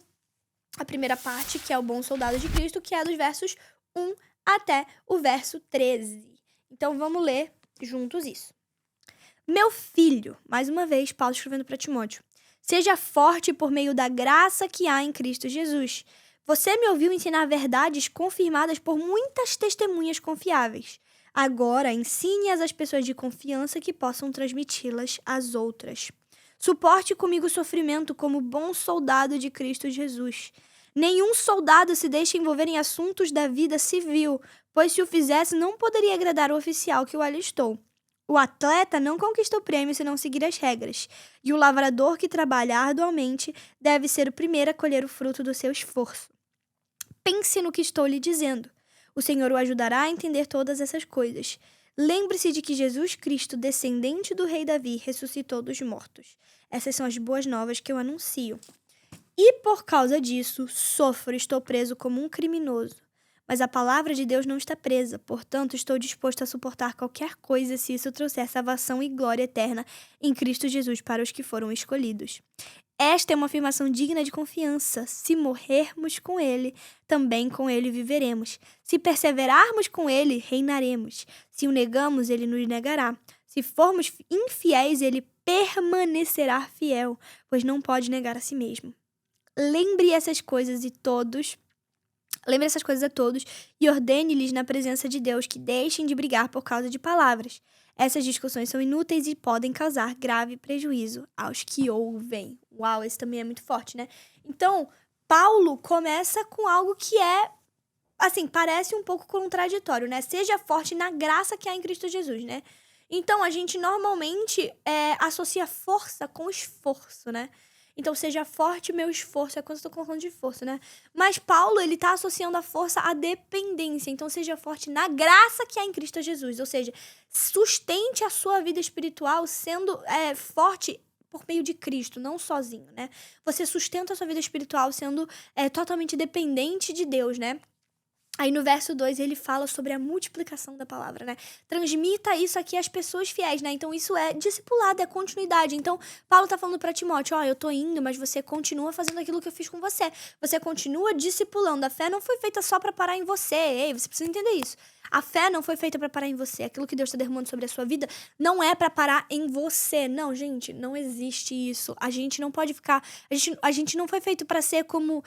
a primeira parte, que é o bom soldado de Cristo, que é dos versos 1 até o verso 13. Então, vamos ler juntos isso. Meu filho, mais uma vez, Paulo escrevendo para Timóteo, seja forte por meio da graça que há em Cristo Jesus. Você me ouviu ensinar verdades confirmadas por muitas testemunhas confiáveis. Agora, ensine-as às pessoas de confiança que possam transmiti-las às outras. Suporte comigo o sofrimento como bom soldado de Cristo Jesus. Nenhum soldado se deixa envolver em assuntos da vida civil, pois se o fizesse não poderia agradar o oficial que o alistou. O atleta não conquista o prêmio se não seguir as regras, e o lavrador que trabalha arduamente deve ser o primeiro a colher o fruto do seu esforço. Pense no que estou lhe dizendo. O Senhor o ajudará a entender todas essas coisas. Lembre-se de que Jesus Cristo, descendente do rei Davi, ressuscitou dos mortos. Essas são as boas novas que eu anuncio. E por causa disso, sofro, estou preso como um criminoso. Mas a palavra de Deus não está presa, portanto, estou disposto a suportar qualquer coisa se isso trouxer salvação e glória eterna em Cristo Jesus para os que foram escolhidos. Esta é uma afirmação digna de confiança. Se morrermos com Ele, também com Ele viveremos. Se perseverarmos com Ele, reinaremos. Se o negamos, Ele nos negará. Se formos infiéis, Ele permanecerá fiel, pois não pode negar a si mesmo. Lembre essas coisas a todos e ordene-lhes na presença de Deus que deixem de brigar por causa de palavras. Essas discussões são inúteis e podem causar grave prejuízo aos que ouvem. Uau, esse também é muito forte, né? Então, Paulo começa com algo que parece um pouco contraditório, né? Seja forte na graça que há em Cristo Jesus, né? Então, a gente normalmente associa força com esforço, né? Então, seja forte meu esforço, é quando eu tô colocando de força, né? Mas Paulo, ele tá associando a força à dependência. Então, seja forte na graça que há em Cristo Jesus. Ou seja, sustente a sua vida espiritual sendo forte por meio de Cristo, não sozinho, né? Você sustenta a sua vida espiritual sendo totalmente dependente de Deus, né? Aí no verso 2 ele fala sobre a multiplicação da palavra, né? Transmita isso aqui às pessoas fiéis, né? Então isso é discipulado, é continuidade. Então Paulo tá falando pra Timóteo, eu tô indo, mas você continua fazendo aquilo que eu fiz com você. Você continua discipulando. A fé não foi feita só pra parar em você. Ei, você precisa entender isso. A fé não foi feita pra parar em você. Aquilo que Deus tá derramando sobre a sua vida não é pra parar em você. Não, gente, não existe isso. A gente não pode ficar... A gente não foi feito pra ser como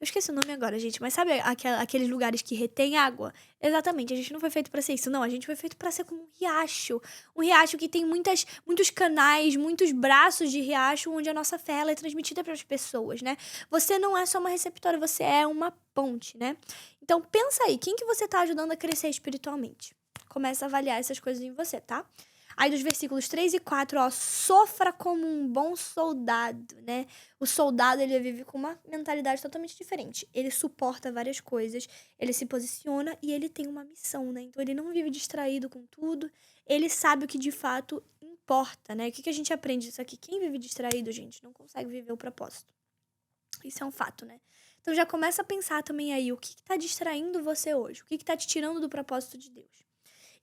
eu esqueci o nome agora, gente, mas sabe aqueles lugares que retém água? Exatamente, a gente não foi feito pra ser isso, não. A gente foi feito pra ser como um riacho. Um riacho que tem muitos canais, muitos braços de riacho, onde a nossa fé ela é transmitida para as pessoas, né? Você não é só uma receptora, você é uma ponte, né? Então, pensa aí, quem que você tá ajudando a crescer espiritualmente? Começa a avaliar essas coisas em você, tá? Aí dos versículos 3 e 4, ó, sofra como um bom soldado, né? O soldado, ele vive com uma mentalidade totalmente diferente. Ele suporta várias coisas, ele se posiciona e ele tem uma missão, né? Então ele não vive distraído com tudo, ele sabe o que de fato importa, né? O que a gente aprende disso aqui? Quem vive distraído, gente, não consegue viver o propósito. Isso é um fato, né? Então já começa a pensar também aí, o que tá distraindo você hoje? O que tá te tirando do propósito de Deus?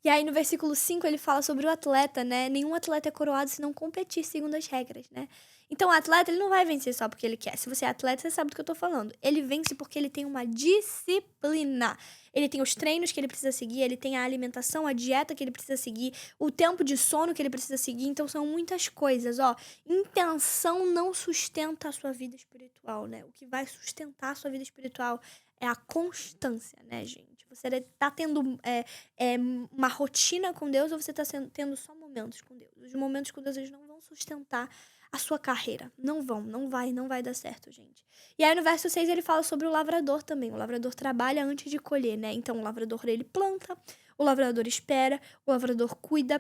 E aí no versículo 5 ele fala sobre o atleta, né? Nenhum atleta é coroado se não competir segundo as regras, né? Então o atleta, ele não vai vencer só porque ele quer. Se você é atleta, você sabe do que eu tô falando. Ele vence porque ele tem uma disciplina. Ele tem os treinos que ele precisa seguir, ele tem a alimentação, a dieta que ele precisa seguir, o tempo de sono que ele precisa seguir. Então são muitas coisas, ó. Intenção não sustenta a sua vida espiritual, né? O que vai sustentar a sua vida espiritual é a constância, né, gente? Você tá tendo uma rotina com Deus ou você tá tendo só momentos com Deus? Os momentos com Deus, eles não vão sustentar a sua carreira. Não vai dar certo, gente. E aí no verso 6 ele fala sobre o lavrador também. O lavrador trabalha antes de colher, né? Então o lavrador, ele planta, o lavrador espera, o lavrador cuida,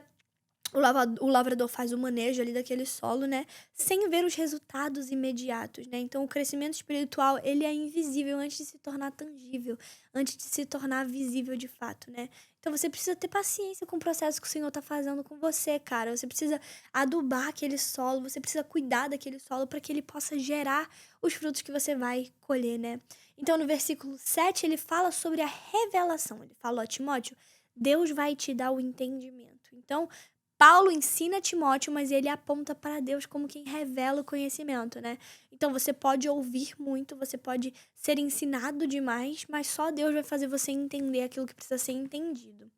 o lavrador faz o manejo ali daquele solo, né? Sem ver os resultados imediatos, né? Então, o crescimento espiritual, ele é invisível antes de se tornar tangível, antes de se tornar visível de fato, né? Então, você precisa ter paciência com o processo que o Senhor tá fazendo com você, cara. Você precisa adubar aquele solo, você precisa cuidar daquele solo para que ele possa gerar os frutos que você vai colher, né? Então, no versículo 7, ele fala sobre a revelação. Ele fala, ó, Timóteo, Deus vai te dar o entendimento. Então, Paulo ensina Timóteo, mas ele aponta para Deus como quem revela o conhecimento, né? Então você pode ouvir muito, você pode ser ensinado demais, mas só Deus vai fazer você entender aquilo que precisa ser entendido.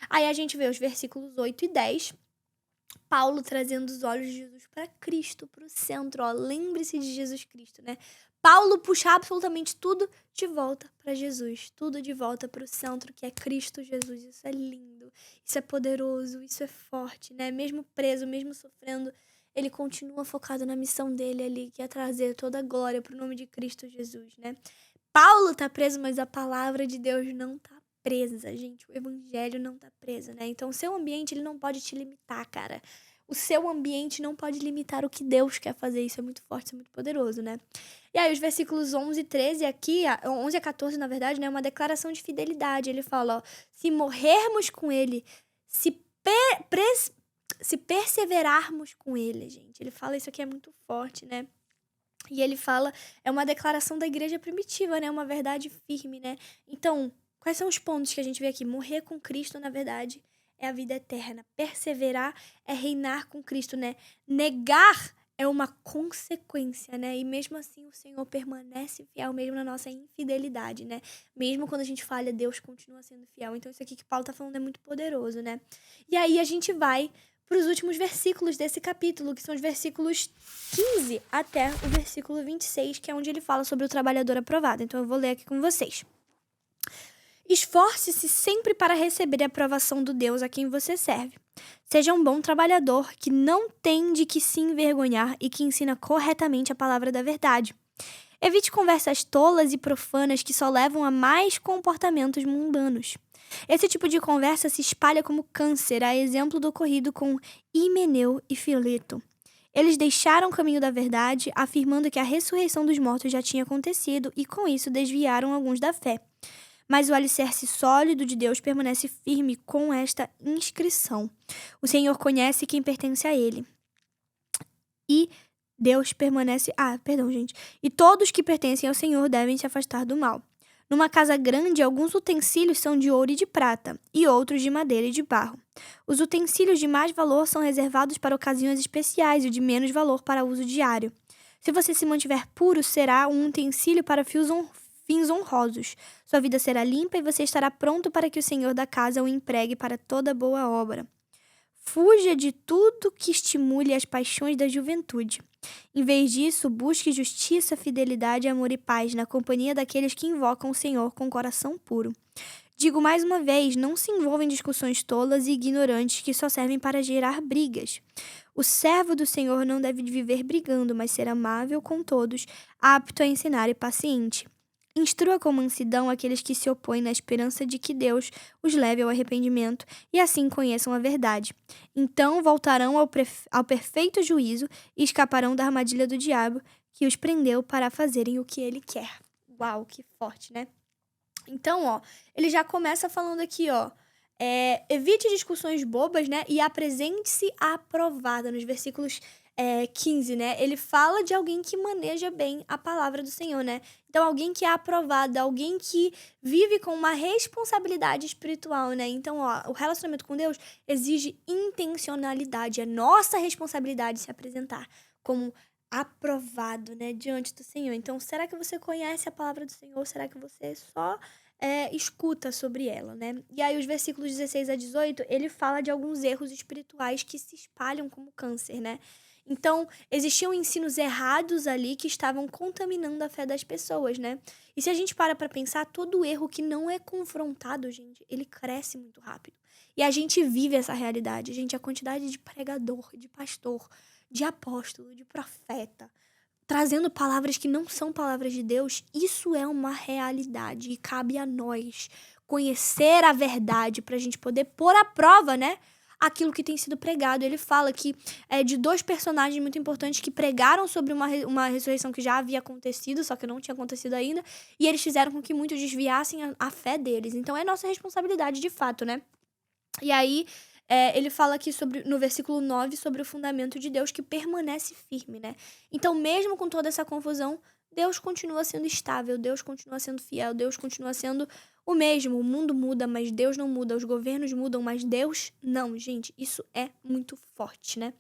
Aí a gente vê os versículos 8 e 10, Paulo trazendo os olhos de Jesus para Cristo, para o centro, ó. Lembre-se de Jesus Cristo, né? Paulo puxa absolutamente tudo de volta para Jesus, tudo de volta para o centro, que é Cristo Jesus. Isso é lindo, isso é poderoso, isso é forte, né? Mesmo preso, mesmo sofrendo, ele continua focado na missão dele ali, que é trazer toda a glória para o nome de Cristo Jesus, né? Paulo tá preso, mas a palavra de Deus não tá presa, gente. O evangelho não tá preso, né? Então, o seu ambiente, ele não pode te limitar, cara. O seu ambiente não pode limitar o que Deus quer fazer. Isso é muito forte, isso é muito poderoso, né? E aí, os versículos 11 e 13 aqui, 11 a 14, na verdade, né? É uma declaração de fidelidade. Ele fala, ó, se morrermos com ele, se perseverarmos com ele, gente. Ele fala isso aqui é muito forte, né? E ele fala, é uma declaração da igreja primitiva, né? Uma verdade firme, né? Então, quais são os pontos que a gente vê aqui? Morrer com Cristo, na verdade, é a vida eterna. Perseverar é reinar com Cristo, né? Negar é uma consequência, né? E mesmo assim o Senhor permanece fiel mesmo na nossa infidelidade, né? Mesmo quando a gente falha, Deus continua sendo fiel. Então isso aqui que Paulo tá falando é muito poderoso, né? E aí a gente vai para os últimos versículos desse capítulo, que são os versículos 15 até o versículo 26, que é onde ele fala sobre o trabalhador aprovado. Então eu vou ler aqui com vocês. Esforce-se sempre para receber a aprovação do Deus a quem você serve. Seja um bom trabalhador que não tem de que se envergonhar e que ensina corretamente a palavra da verdade. Evite conversas tolas e profanas que só levam a mais comportamentos mundanos. Esse tipo de conversa se espalha como câncer, a exemplo do ocorrido com Himeneu e Fileto. Eles deixaram o caminho da verdade, afirmando que a ressurreição dos mortos já tinha acontecido e, com isso, desviaram alguns da fé. Mas o alicerce sólido de Deus permanece firme com esta inscrição. O Senhor conhece quem pertence a Ele. E Deus permanece... E todos que pertencem ao Senhor devem se afastar do mal. Numa casa grande, alguns utensílios são de ouro e de prata, e outros de madeira e de barro. Os utensílios de mais valor são reservados para ocasiões especiais e o de menos valor para uso diário. Se você se mantiver puro, será um utensílio para fins honrosos. Sua vida será limpa e você estará pronto para que o Senhor da casa o empregue para toda boa obra. Fuja de tudo que estimule as paixões da juventude. Em vez disso, busque justiça, fidelidade, amor e paz na companhia daqueles que invocam o Senhor com coração puro. Digo mais uma vez, não se envolva em discussões tolas e ignorantes que só servem para gerar brigas. O servo do Senhor não deve viver brigando, mas ser amável com todos, apto a ensinar e paciente. Instrua com mansidão aqueles que se opõem na esperança de que Deus os leve ao arrependimento e assim conheçam a verdade. Então voltarão ao perfeito juízo e escaparão da armadilha do diabo que os prendeu para fazerem o que ele quer. Uau, que forte, né? Então, ele já começa falando aqui, evite discussões bobas, né? E apresente-se aprovada, nos versículos 15, né? Ele fala de alguém que maneja bem a palavra do Senhor, né? Então, alguém que é aprovado, alguém que vive com uma responsabilidade espiritual, né? Então, o relacionamento com Deus exige intencionalidade. É nossa responsabilidade se apresentar como aprovado, né? Diante do Senhor. Então, será que você conhece a palavra do Senhor? Ou será que você só escuta sobre ela, né? E aí, os versículos 16 a 18, ele fala de alguns erros espirituais que se espalham como câncer, né? Então, existiam ensinos errados ali que estavam contaminando a fé das pessoas, né? E se a gente para pensar, todo erro que não é confrontado, gente, ele cresce muito rápido. E a gente vive essa realidade, gente. A quantidade de pregador, de pastor, de apóstolo, de profeta, trazendo palavras que não são palavras de Deus, isso é uma realidade. E cabe a nós conhecer a verdade para a gente poder pôr à prova, né? Aquilo que tem sido pregado. Ele fala que de dois personagens muito importantes que pregaram sobre uma ressurreição que já havia acontecido, só que não tinha acontecido ainda, e eles fizeram com que muitos desviassem a fé deles. Então, é nossa responsabilidade, de fato, né? E aí, ele fala aqui no versículo 9 sobre o fundamento de Deus que permanece firme, né? Então, mesmo com toda essa confusão, Deus continua sendo estável, Deus continua sendo fiel, Deus continua sendo o mesmo. O mundo muda, mas Deus não muda. Os governos mudam, mas Deus não. Gente, isso é muito forte, né?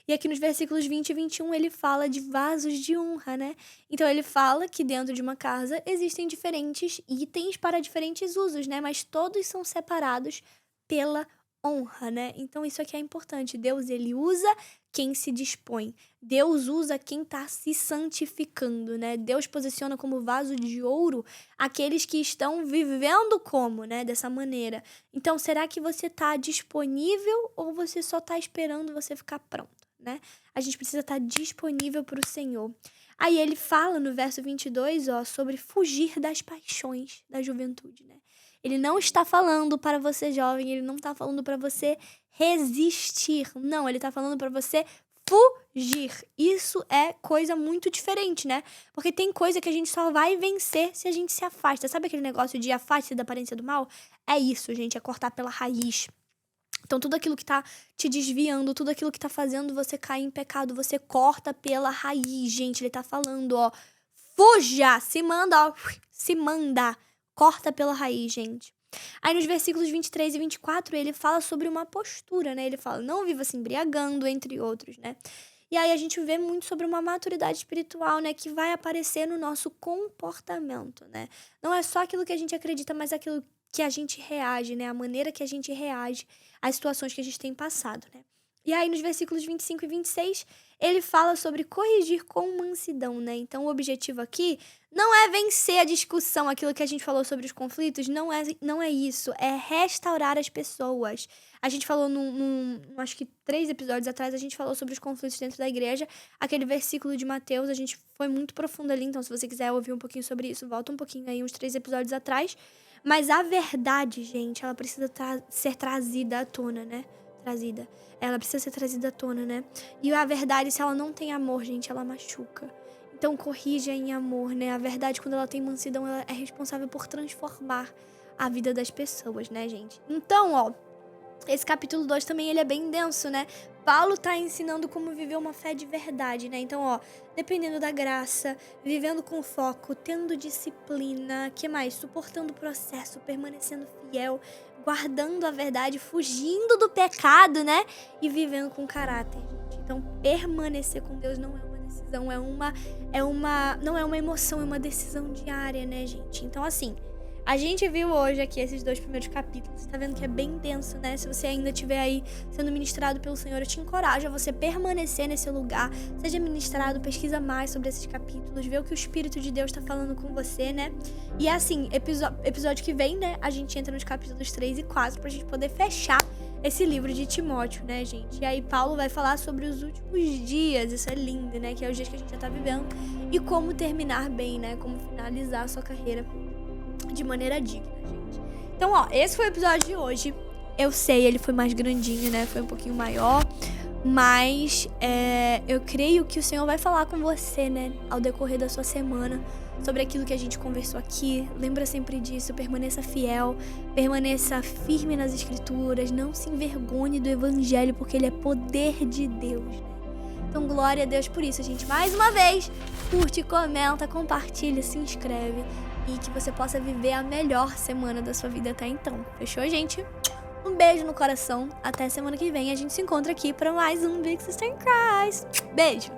E aqui nos versículos 20 e 21, ele fala de vasos de honra, né? Então, ele fala que dentro de uma casa existem diferentes itens para diferentes usos, né? Mas todos são separados pela honra, né? Então, isso aqui é importante. Deus, ele usa quem se dispõe. Deus usa quem está se santificando, né? Deus posiciona como vaso de ouro aqueles que estão vivendo como, né? Dessa maneira. Então, será que você está disponível ou você só está esperando você ficar pronto, né? A gente precisa estar disponível para o Senhor. Aí ele fala no verso 22, sobre fugir das paixões da juventude, né? Ele não está falando para você jovem, ele não está falando para você resistir. Não, ele está falando para você fugir. Isso é coisa muito diferente, né? Porque tem coisa que a gente só vai vencer se a gente se afasta. Sabe aquele negócio de afaste da aparência do mal? É isso, gente, é cortar pela raiz. Então, tudo aquilo que tá te desviando, tudo aquilo que tá fazendo você cair em pecado, você corta pela raiz, gente. Ele tá falando, fuja, se manda, corta pela raiz, gente. Aí nos versículos 23 e 24, ele fala sobre uma postura, né? Ele fala, não viva se embriagando, entre outros, né? E aí a gente vê muito sobre uma maturidade espiritual, né? Que vai aparecer no nosso comportamento, né? Não é só aquilo que a gente acredita, mas aquilo que a gente reage, né? A maneira que a gente reage às situações que a gente tem passado, né? E aí nos versículos 25 e 26, ele fala sobre corrigir com mansidão, né? Então o objetivo aqui não é vencer a discussão, aquilo que a gente falou sobre os conflitos, não é isso, é restaurar as pessoas. A gente falou acho que 3 episódios atrás, a gente falou sobre os conflitos dentro da igreja, aquele versículo de Mateus, a gente foi muito profundo ali, então se você quiser ouvir um pouquinho sobre isso, volta um pouquinho aí, uns 3 episódios atrás. Mas a verdade, gente, ela precisa ser trazida à tona, né? Ela precisa ser trazida à tona, né? E a verdade, se ela não tem amor, gente, ela machuca. Então, corrija em amor, né? A verdade, quando ela tem mansidão, ela é responsável por transformar a vida das pessoas, né, gente? Então, esse capítulo 2 também, ele é bem denso, né? Paulo tá ensinando como viver uma fé de verdade, né? Então, dependendo da graça, vivendo com foco, tendo disciplina, que mais? Suportando o processo, permanecendo fiel, guardando a verdade, fugindo do pecado, né? E vivendo com caráter, gente. Então, permanecer com Deus não é uma decisão, não é uma emoção, é uma decisão diária, né, gente? Então, assim, a gente viu hoje aqui esses 2 primeiros capítulos. Tá vendo que é bem denso, né? Se você ainda estiver aí sendo ministrado pelo Senhor, eu te encorajo a você permanecer nesse lugar. Seja ministrado, pesquisa mais sobre esses capítulos, vê o que o Espírito de Deus tá falando com você, né? E assim, episódio que vem, né? A gente entra nos capítulos 3 e 4 pra gente poder fechar esse livro de Timóteo, né, gente? E aí Paulo vai falar sobre os últimos dias, isso é lindo, né? Que é os dias que a gente já tá vivendo. E como terminar bem, né? Como finalizar a sua carreira de maneira digna, gente. Então, ó, esse foi o episódio de hoje. Eu sei, ele foi mais grandinho, né? Foi um pouquinho maior. Mas eu creio que o Senhor vai falar com você, né? Ao decorrer da sua semana. Sobre aquilo que a gente conversou aqui. Lembra sempre disso. Permaneça fiel. Permaneça firme nas escrituras. Não se envergonhe do evangelho, porque ele é poder de Deus, né? Então, glória a Deus por isso, gente. Mais uma vez, curte, comenta, compartilha, se inscreve. E que você possa viver a melhor semana da sua vida até então. Fechou, gente? Um beijo no coração. Até semana que vem. A gente se encontra aqui para mais um Big Sister in Christ. Beijo!